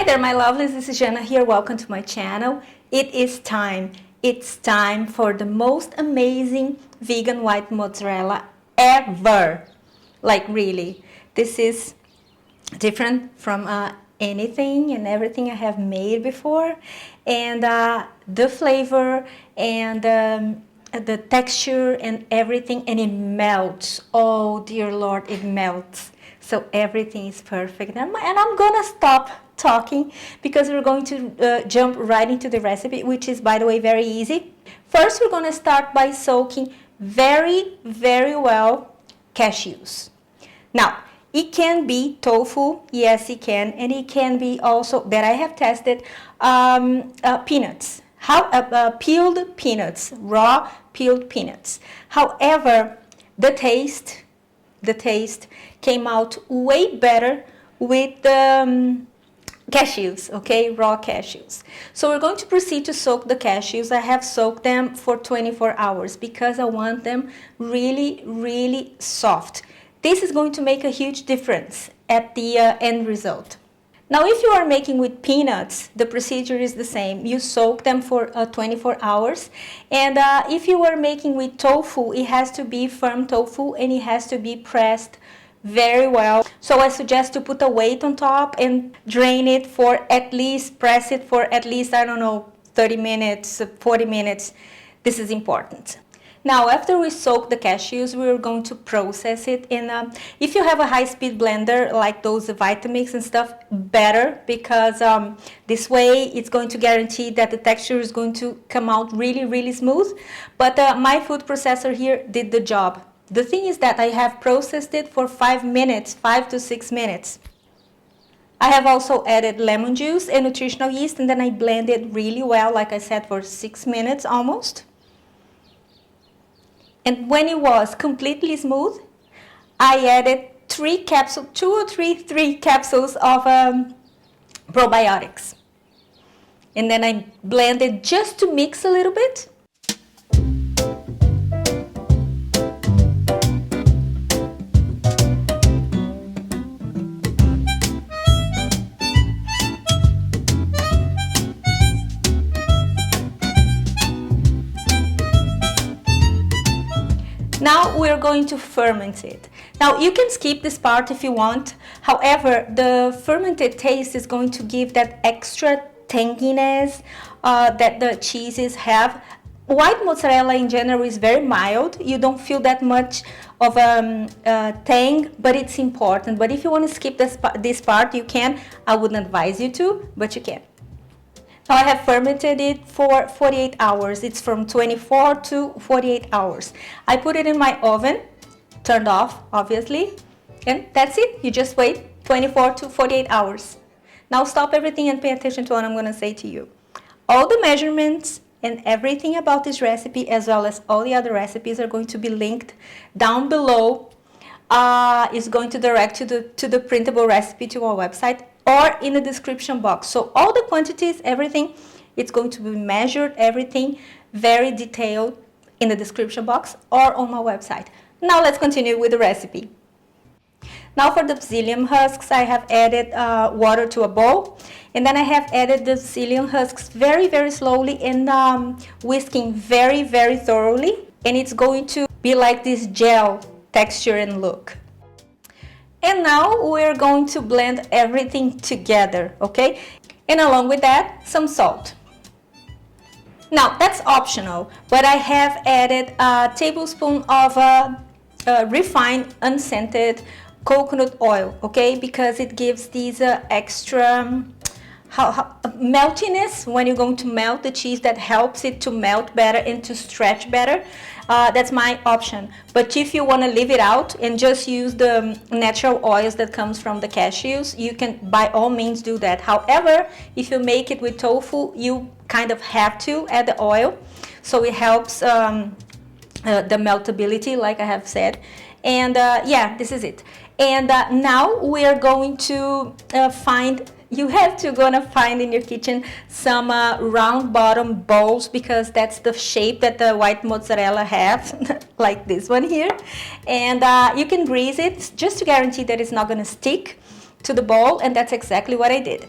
there, my lovelies, this is Jana here. Welcome to my channel. It is time. It's time for the most amazing vegan white mozzarella ever. Like really, this is different from anything and everything I have made before. And the flavor and the texture and everything, and it melts. Oh dear Lord, it melts. So everything is perfect. And I'm gonna stop talking because we're going to jump right into the recipe, which is, by the way, very easy. First, we're gonna start by soaking very well cashews. Now, it can be tofu, yes it can, and it can be also, that I have tested, peanuts. Peeled peanuts, raw peeled peanuts. However, the taste came out way better with the cashews, okay, raw cashews. So we're going to proceed to soak the cashews. I have soaked them for 24 hours because I want them really soft. This is going to make a huge difference at the end result. Now, if you are making with peanuts, the procedure is the same. You soak them for 24 hours. And if you are making with tofu, it has to be firm tofu and it has to be pressed very well. So I suggest to put a weight on top and drain it for at least, press it for at least, I don't know, 30 minutes, 40 minutes. This is important. Now, after we soak the cashews, we're going to process it in if you have a high-speed blender like those Vitamix and stuff, better, because this way it's going to guarantee that the texture is going to come out really smooth. But my food processor here did the job. The thing is that I have processed it for 5 minutes, 5 to 6 minutes. I have also added lemon juice and nutritional yeast, and then I blended really well, like I said, for 6 minutes almost. And when it was completely smooth, I added 3 capsules, 2 or 3 capsules of probiotics. And then I blended just to mix a little bit. Now we're going to ferment it. Now you can skip this part if you want. However, the fermented taste is going to give that extra tanginess that the cheeses have. White mozzarella in general is very mild. You don't feel that much of tang, but it's important. But if you want to skip this part, you can. I wouldn't advise you to, but you can. Now I have fermented it for 48 hours. It's from 24 to 48 hours. I put it in my oven, turned off, obviously, and that's it. You just wait 24 to 48 hours. Now stop everything and pay attention to what I'm going to say to you. All the measurements and everything about this recipe, as well as all the other recipes, are going to be linked down below. It's going to direct you to the printable recipe to our website, or in the description box. So all the quantities, everything, it's going to be measured, everything very detailed in the description box or on my website. Now let's continue with the recipe. Now for the psyllium husks, I have added water to a bowl, and then I have added the psyllium husks very slowly and whisking very thoroughly, and it's going to be like this gel texture and look. And now we're going to blend everything together, okay? And along with that, some salt. Now, that's optional, but I have added a tablespoon of refined, unscented coconut oil, okay? Because it gives these extra meltiness when you're going to melt the cheese, that helps it to melt better and to stretch better. That's my option. But if you want to leave it out and just use the natural oils that comes from the cashews, you can by all means do that. However, if you make it with tofu, you kind of have to add the oil, so it helps the meltability, like I have said. And yeah, this is it. And now we are going to gonna find in your kitchen some round bottom bowls, because that's the shape that the white mozzarella has, like this one here. And you can grease it just to guarantee that it's not gonna stick to the bowl, and that's exactly what I did.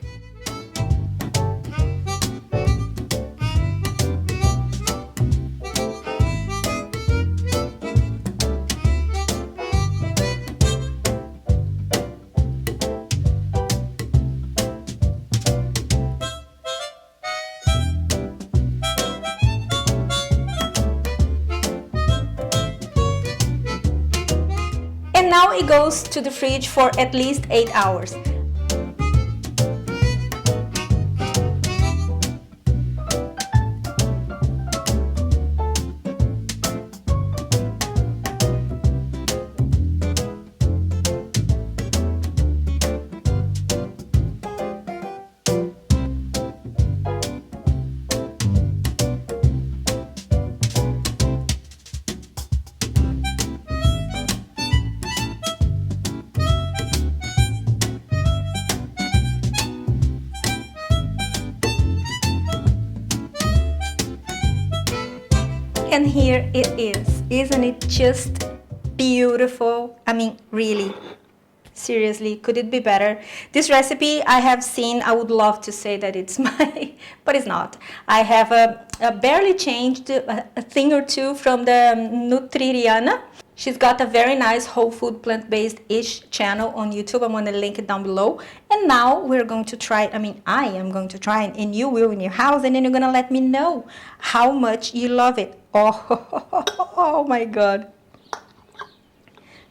And now it goes to the fridge for at least 8 hours. And here it is. Isn't it just beautiful? I mean, really, seriously, could it be better? This recipe I have seen, I would love to say that it's my, but it's not. I have barely changed a thing or two from the Jana. She's got a very nice whole food plant-based-ish channel on YouTube. I'm going to link it down below. And now we're going to try, I am going to try, and you will in your house, and then you're going to let me know how much you love it. Oh my God.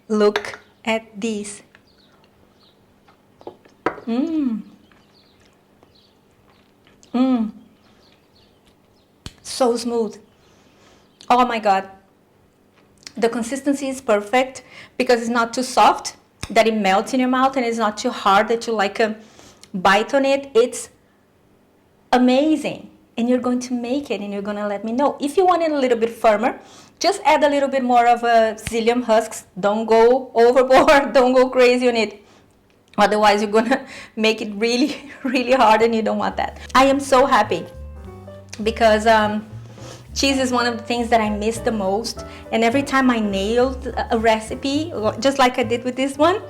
Look at this. So smooth. Oh my God. The consistency is perfect because it's not too soft that it melts in your mouth, and it's not too hard that you like a bite on it. It's amazing. And you're going to make it, and you're going to let me know. If you want it a little bit firmer, just add a little bit more of psyllium husks. Don't go overboard. Don't go crazy on it. Otherwise, you're going to make it really, really hard, and you don't want that. I am so happy because cheese is one of the things that I miss the most. And every time I nailed a recipe, just like I did with this one,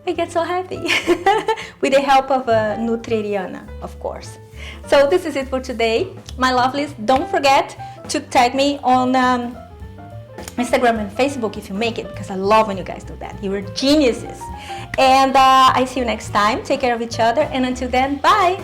I get so happy. With the help of Jana, of course. So this is it for today, my lovelies. Don't forget to tag me on Instagram and Facebook if you make it, because I love when you guys do that. You are geniuses. And I see you next time. Take care of each other, and until then, bye.